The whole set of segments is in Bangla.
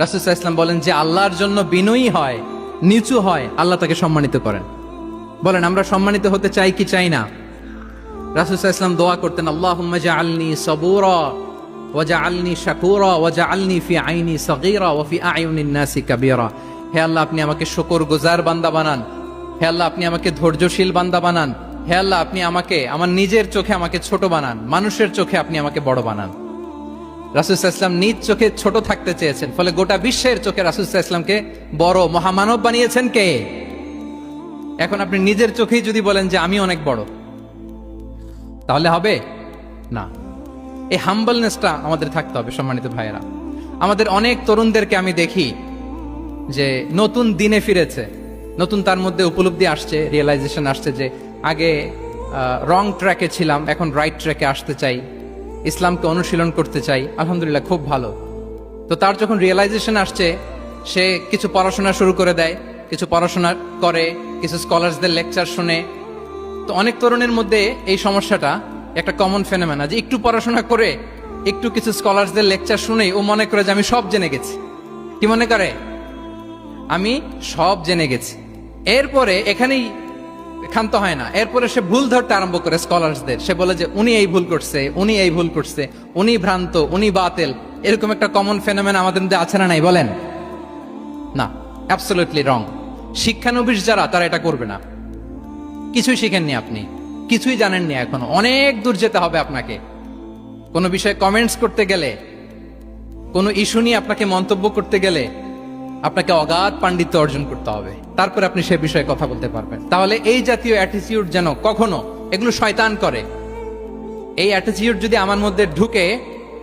রাসূল সাল্লাল্লাহু আলাইহি ওয়াসাল্লাম বলেন যে আল্লাহর জন্য বিনয়ী হয়, নিচু হয়, আল্লাহ তাকে সম্মানিত করেন। বলেন আমরা সম্মানিত হতে চাই কি চাই না? রাসূল সাল্লাল্লাহু আলাইহি ওয়াসাল্লাম দোয়া করতেন, আল্লাহুম্মা জাআলনি সাবুরা ওয়া জাআলনি শাকুরা ওয়া জাআলনি ফি আইনি সাগীরা ওয়া ফি আ'য়ুনিন নাসি কাবীরা। হে আল্লাহ, আপনি আমাকে শুকরগুজার বান্দা বানান। হে আল্লাহ, আপনি আমাকে ধৈর্যশীল বান্দা বানান। হে আল্লাহ, আপনি আমাকে আমার নিজের চোখে আমাকে ছোট বানান, মানুষের চোখে আপনি আমাকে বড় বানান। রাসূল সাল্লাল্লাহু আলাইহি ওয়াসাল্লাম নিজ চোখে ছোট থাকতে চেয়েছেন, ফলে গোটা বিশ্বের চোখে রাসূল সাল্লাল্লাহু আলাইহি ওয়াসাল্লামকে বড় মহামানব বানিয়েছেন কে? এখন আপনি নিজের চোখেই যদি বলেন যে আমি অনেক বড়, তাহলে হবে না। এই হাম্বলনেসটা আমাদের থাকতে হবে। সম্মানিত ভাইয়েরা, আমাদের অনেক তরুণদেরকে আমি দেখি যে নতুন দিনে ফিরেছে, নতুন তার মধ্যে উপলব্ধি আসছে, রিয়েলাইজেশন আসছে যে আগে রং ট্র্যাকে ছিলাম, এখন রাইট ট্র্যাকে আসতে চাই, ইসলামকে অনুশীলন করতে চাই। আলহামদুলিল্লাহ, খুব ভালো। তো তার যখন রিয়েলাইজেশন আসছে, সে কিছু পড়াশোনা শুরু করে দেয়, কিছু পড়াশোনা করে, কিছু স্কলারসদের লেকচার শুনে। তো অনেক তরুণের মধ্যে এই সমস্যাটা একটা কমন ফেনোমেনা, যে একটু পড়াশোনা করে, একটু কিছু স্কলারসদের লেকচার শুনেই ও মনে করে যে আমি সব জেনে গেছি। কি মনে করে? আমি সব জেনে গেছি। এরপরে এখানেই ক্ষান্ত হয় না, এরপরে সে ভুল ধরতে আরম্ভ করে স্কলারসদের। সে বলে যে উনি এই ভুল করছে, উনি এই ভুল করছে, উনি ভ্রান্ত, উনি বাতেল। এরকম একটা কমন ফেনোমেনা আমাদের মধ্যে আছে না নাই বলেন? না, অ্যাবসলিউটলি রং। শিক্ষানবিশ যারা, তারা এটা করবে না। কিছুই শিখেননি আপনি, কিছুই জানেননি এখনো, অনেক দূর যেতে হবে আপনাকে। কোনো বিষয়ে কমেন্টস করতে গেলে, কোনো ইস্যু নিয়ে আপনাকে মন্তব্য করতে গেলে আপনাকে অগাধ পাণ্ডিত্য অর্জন করতে হবে, তারপরে আপনি সে বিষয়ে কথা বলতে পারবেন। তাহলে এই জাতীয় অ্যাটিটিউড যেন কখনো, এগুলো শয়তান করে, এই অ্যাটিটিউড যদি আমার মধ্যে ঢুকে,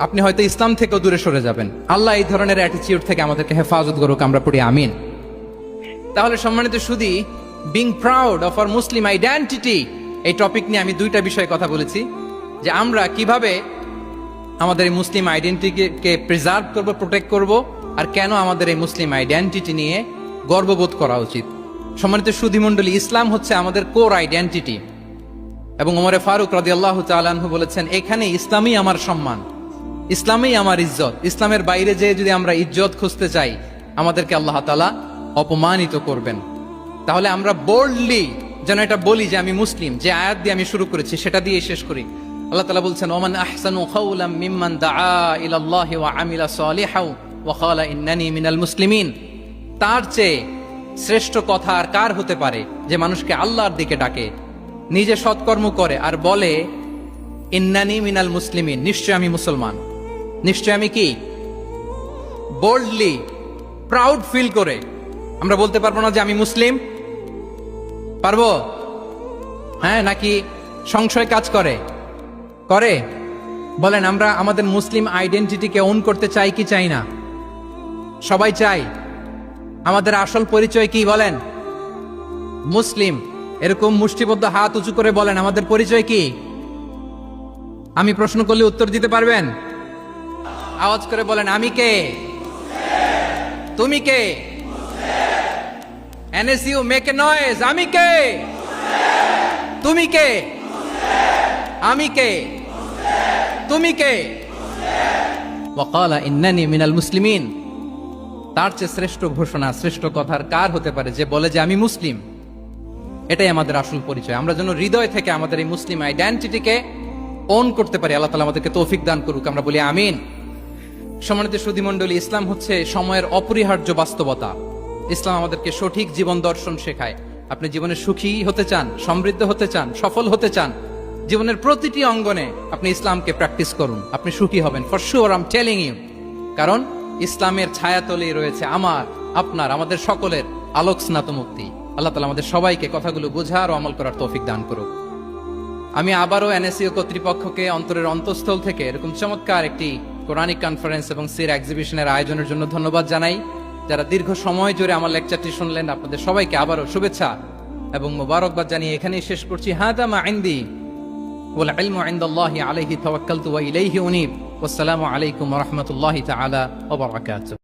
আপনি হয়তো ইসলাম থেকেও দূরে সরে যাবেন। আল্লাহ এই ধরনের অ্যাটিটিউড থেকে আমাদেরকে হেফাজত করুক, আমরা পড়ি আমিন। তাহলে সম্মানিত সুধী, being proud of our Muslim identity, এই টপিক নিয়ে আমি দুইটা বিষয়ে কথা বলেছি, যে আমরা কিভাবে আমাদের এই মুসলিম আইডেন্টিটিকে প্রিজার্ভ করব, প্রোটেক্ট করব, আর কেন আমাদের এই মুসলিম আইডেন্টিটি নিয়ে গর্ববোধ করা উচিত। সম্মানিত সুধী মণ্ডলী, ইসলাম হচ্ছে আমাদের কোর আইডেন্টিটি, এবং ওমরে ফারুক রাদিয়াল্লাহু তাআলা আনহু বলেছেন, এখানে ইসলামই আমার সম্মান, ইসলামই আমার ইজ্জত। ইসলামের বাইরে যেয়ে যদি আমরা ইজ্জত খুঁজতে চাই, আমাদেরকে আল্লাহ তাআলা অপমানিত করবেন। তাহলে আমরা বোল্ডলি যেন এটা বলি যে আমি মুসলিম। যে আয়াত দিয়ে আমি শুরু করেছি সেটা দিয়ে শেষ করি। আল্লাহ তাআলা বলছেন, ওমান আহসানু কাওলাম মিম্মান দাআ ইলাল্লাহি ওয়া আমিলা সালিহাও ওয়া ক্বালা ইন্নানি মিনাল মুসলিমিন। তার চেয়ে শ্রেষ্ঠ কথা আর কার হতে পারে যে মানুষকে আল্লাহর দিকে ডাকে, নিজে সৎকর্ম করে আর বলে ইন্নানি মিনাল মুসলিমিন, নিশ্চয় আমি মুসলমান। নিশ্চয় আমি কি? বোল্ডলি, প্রাউড ফিল করে আমরা বলতে পারবো না যে আমি মুসলিম? পারবো? হ্যাঁ, নাকি সংশয় কাজ করে? করে? বলেন, আমরা আমাদের মুসলিম আইডেন্টিটিকে ওন করতে চাই কি চাই না? সবাই চাই। আমাদের আসল পরিচয় কি বলেন? মুসলিম। এরকম মুষ্টিবদ্ধ হাত উঁচু করে বলেন, আমাদের পরিচয় কি? আমি প্রশ্ন করলে উত্তর দিতে পারবেন? আওয়াজ করে বলেন, আমি কে? তুমি কে? NSU মেক এ নয়েজ, আমি কে? তুমি কে? আমি কে? তুমি কে? ওয়াকালা ইন্নানি মিনাল মুসলিমিন। তার চেয়ে শ্রেষ্ঠ ঘোষণা, শ্রেষ্ঠ কথার কার হতে পারে যে বলে যে আমি মুসলিম? এটাই আমাদের আসল পরিচয়। আমরা যেন হৃদয় থেকে আমাদের এই মুসলিম আইডেন্টিটিকে ওন করতে পারি। আল্লাহ তাআলা আমাদেরকে তৌফিক দান করুক, আমরা বলি আমিন। সম্মানিত সুধী মণ্ডলী, ইসলাম হচ্ছে সময়ের অপরিহার্য বাস্তবতা। ইসলাম আমাদেরকে সঠিক জীবন দর্শন শেখায়। আপনি জীবনে সুখী হতে চান, সমৃদ্ধ হতে চান, সফল হতে চান, জীবনের প্রতিটি অঙ্গনে আপনি ইসলামকে প্র্যাকটিস করুন, আপনি সুখী হবেন, for sure, I am telling you. কারণ ইসলামের ছায়াতলেই রয়েছে আমার, আপনার, আমাদের সকলের আলোক স্নাত মুক্তি। আল্লাহ তাআলা আমাদের সবাইকে কথাগুলো বোঝার ও আমল করার তৌফিক দান করুক। আমি আবারও NSU কর্তৃপক্ষকে অন্তরের অন্তঃস্থল থেকে এরকম চমৎকার একটি কোরআনিক কনফারেন্স এবং সির এক্সিবিশনের আয়োজনের জন্য ধন্যবাদ জানাই। যারা দীর্ঘ সময় জুড়ে আমার লেকচারটি শুনলেন, আপনাদের সবাইকে আবারও শুভেচ্ছা এবং মোবারকবাদ জানিয়ে এখানেই শেষ করছি। হাদা মা ইনদি ওয়াল ইলমু ইনদাল্লাহি আলাইহি তাওয়াক্কালতু ওয়া ইলাইহি উনীব। ওয়াসসালামু আলাইকুম ওয়া রাহমাতুল্লাহি তাআলা ওয়া বারাকাতুহু।